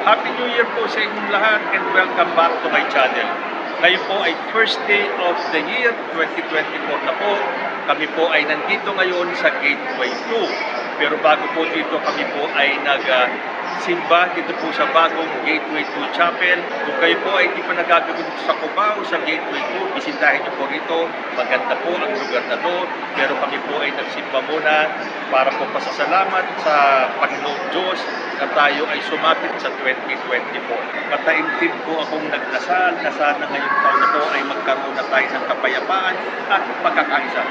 Happy New Year po sa inyong lahat and welcome back to my channel. Ngayon po ay first day of the year 2024 na po. Kami po ay nandito ngayon sa Gateway 2. Pero bago po dito kami po ay nagsimba dito po sa bagong Gateway 2 Chapel. Kung kayo po ay hindi pa nagagawin dito sa Cubao, sa Gateway 2, bisitahin niyo po rito. Maganda po ang lugar na to. Pero kami po ay nagsimba muna para po pasasalamat sa Panginoong Diyos na tayo ay sumapit sa 2024. Mataimtim po akong nagdasal na sana ngayong taon na po ay magkaroon na tayo ng kapayapaan at pagkakaisa.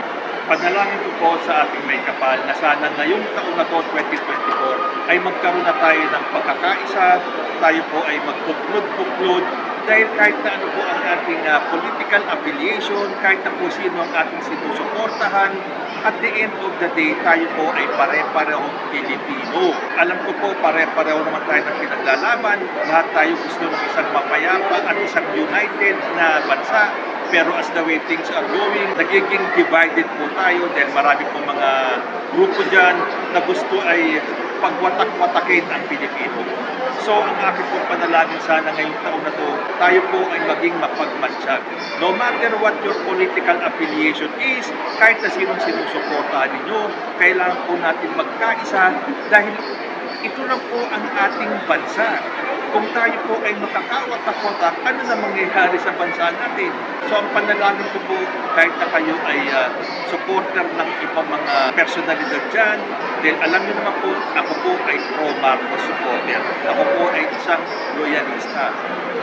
Panalangin ko po sa ating may kapal na sana ngayong taon na to, 2024, ay magkaroon na tayo ng pagkakaisa, tayo po ay magbuklod-buklod, dahil kahit na ano po ang ating political affiliation, kahit na po sino ang ating sinusuportahan, at the end of the day, tayo po ay pare-parehong Pilipino. Alam ko po, pare-pareho naman tayo ng pinaglalaban. Lahat tayo gusto ng isang mapayapa at isang united na bansa. Pero as the way things are going, nagiging divided po tayo dahil marami po mga grupo dyan na gusto ay pagwatak-watakin ang Pilipino. So, ang aking pong panalangin sana ngayong taon na to, tayo po ay maging mapagmatsyag. No matter what your political affiliation is, kahit na sinong sinusuportahan ninyo, kailangan po natin magkaisa dahil ito lang po ang ating bansa. Kung tayo po ay makakawat-watak, ano na mangyayari sa bansa natin? So, ang panalangin ko po, kahit na kayo ay supporter ng ibang mga personalidad dyan, dahil alam niyo naman po, ako po ay pro-Marcos supporter. Ako po ay isang loyalista.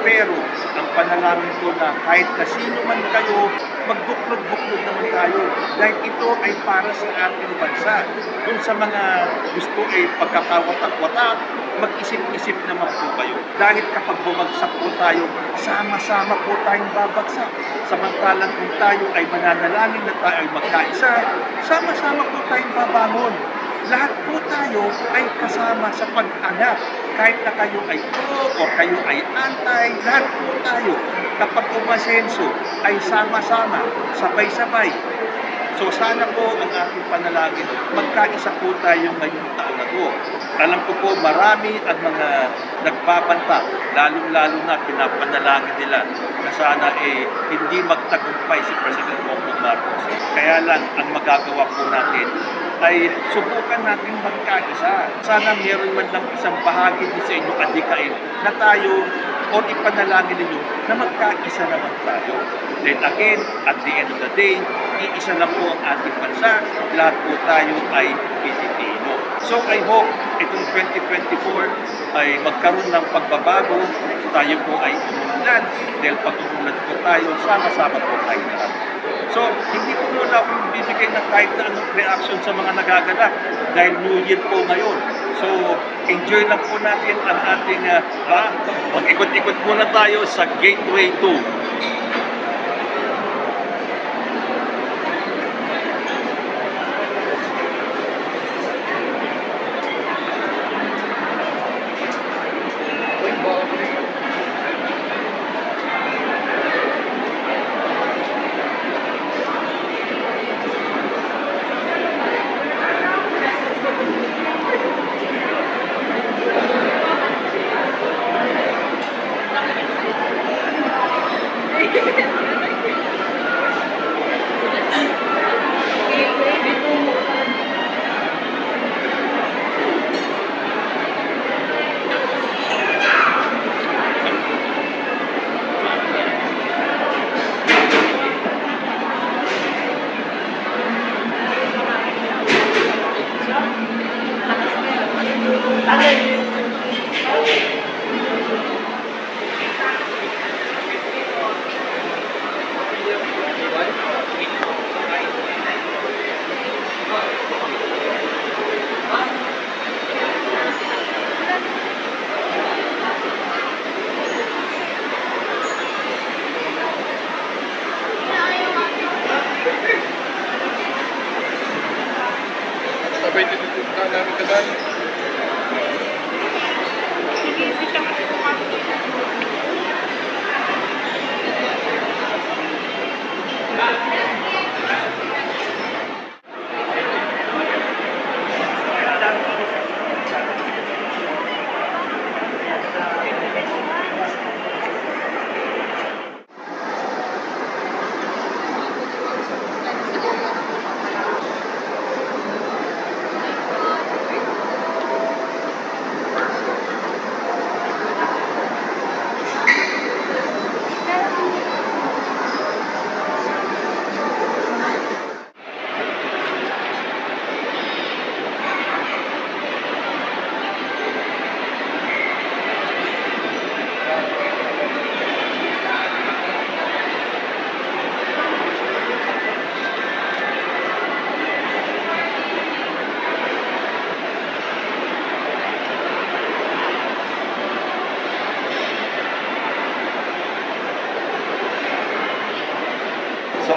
Pero, ang panalangin ko na kahit na sino man kayo, magbuklod-buklod naman tayo. Dahil ito ay para sa ating bansa. Kung sa mga gusto ay pagkakawatak-watak, mag-isip-isip naman po kayo. Dahil kapag bumagsak po tayo, sama-sama po tayong babagsak. Samantalang kung tayo ay mananalangin na tayo ay magkaisa, sama-sama po tayong babangon. Lahat po tayo ay kasama sa pag-angat. Kahit na kayo ay pro o kayo ay anti, lahat po tayo kapag umasenso ay sama-sama, sabay-sabay. So sana po ang aking panalangin, magkaisa po tayo ngayong taon na to. Alam ko po marami ang mga nagbabanta, lalong-lalo na pinapanalangin nila na sana hindi magtagumpay si President Bongbong Marcos. Kaya lang ang magagawa po natin ay subukan natin magkaisa. Sana meron man lang isang bahagi din sa inyong adikain na tayo o ipanalangin ninyo na magkaisa naman tayo. Then again, at the end of the day, iisa lang po ang ating bansa. Lahat po tayo ay Pilipino. So I hope itong 2024 ay magkaroon ng pagbabago. Tayo po ay umunlad. Dahil pag umunlad po tayo, sama-sama po tayo lahat. So, hindi po muna akong bibigay ng kahit na anong reaction sa mga nagaganap dahil New Year po ngayon. So, enjoy lang po natin ang ating mag-ikot-ikot muna tayo sa Gateway 2.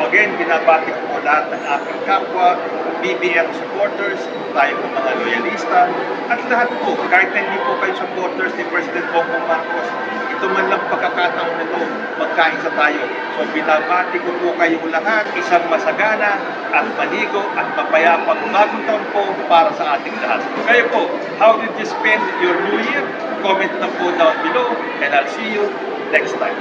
again, binabati ko po lahat ng aking kapwa, BBM supporters, tayo po mga loyalista, at lahat po, kahit na hindi po kayo supporters ni President Bongbong Marcos, ito man lang pagkakataon nito, magkaisa tayo. So binabati ko po kayong lahat, isang masagana at maligo at mapayapang bagong taon po para sa ating lahat. Kayo po, how did you spend your New Year? Comment na po down below and I'll see you next time.